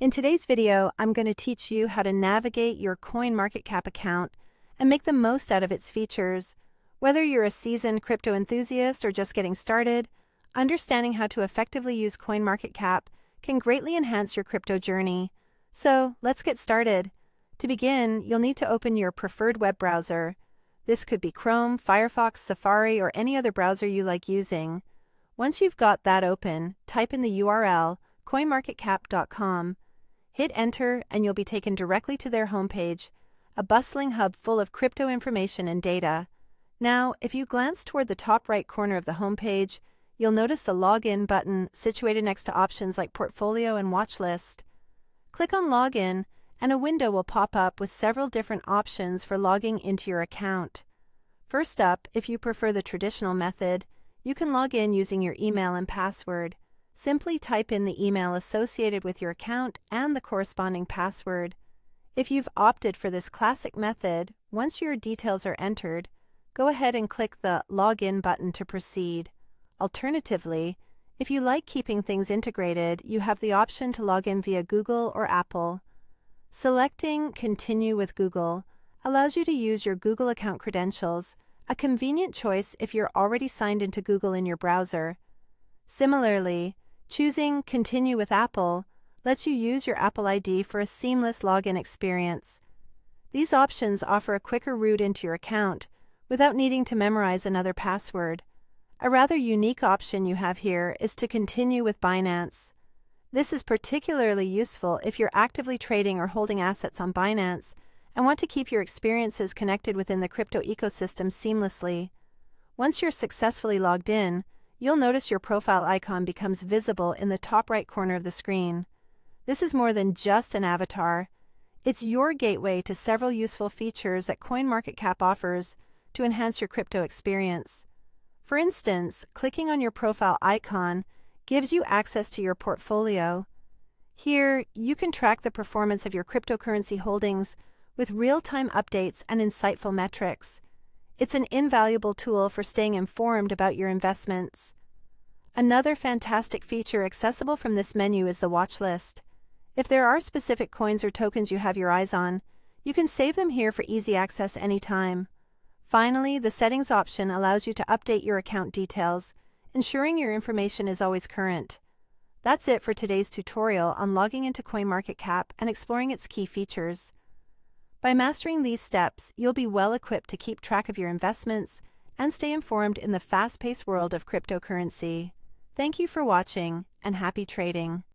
In today's video, I'm going to teach you how to navigate your CoinMarketCap account and make the most out of its features. Whether you're a seasoned crypto enthusiast or just getting started, understanding how to effectively use CoinMarketCap can greatly enhance your crypto journey. So let's get started. To begin, you'll need to open your preferred web browser. This could be Chrome, Firefox, Safari, or any other browser you like using. Once you've got that open, type in the URL coinmarketcap.com. Hit enter and you'll be taken directly to their homepage, a bustling hub full of crypto information and data. Now, if you glance toward the top right corner of the homepage, you'll notice the Login button situated next to options like Portfolio and Watchlist. Click on Login, and a window will pop up with several different options for logging into your account. First up, if you prefer the traditional method, you can log in using your email and password. Simply type in the email associated with your account and the corresponding password. If you've opted for this classic method, once your details are entered, go ahead and click the Login button to proceed. Alternatively, if you like keeping things integrated, you have the option to log in via Google or Apple. Selecting Continue with Google allows you to use your Google account credentials, a convenient choice if you're already signed into Google in your browser. Similarly, choosing Continue with Apple lets you use your Apple ID for a seamless login experience. These options offer a quicker route into your account without needing to memorize another password. A rather unique option you have here is to continue with Binance. This is particularly useful if you're actively trading or holding assets on Binance and want to keep your experiences connected within the crypto ecosystem seamlessly. Once you're successfully logged in, you'll notice your profile icon becomes visible in the top right corner of the screen. This is more than just an avatar. It's your gateway to several useful features that CoinMarketCap offers to enhance your crypto experience. For instance, clicking on your profile icon gives you access to your portfolio. Here, you can track the performance of your cryptocurrency holdings with real-time updates and insightful metrics. It's an invaluable tool for staying informed about your investments. Another fantastic feature accessible from this menu is the watch list. If there are specific coins or tokens you have your eyes on, you can save them here for easy access anytime. Finally, the Settings option allows you to update your account details, ensuring your information is always current. That's it for today's tutorial on logging into CoinMarketCap and exploring its key features. By mastering these steps, you'll be well equipped to keep track of your investments and stay informed in the fast-paced world of cryptocurrency. Thank you for watching, and happy trading.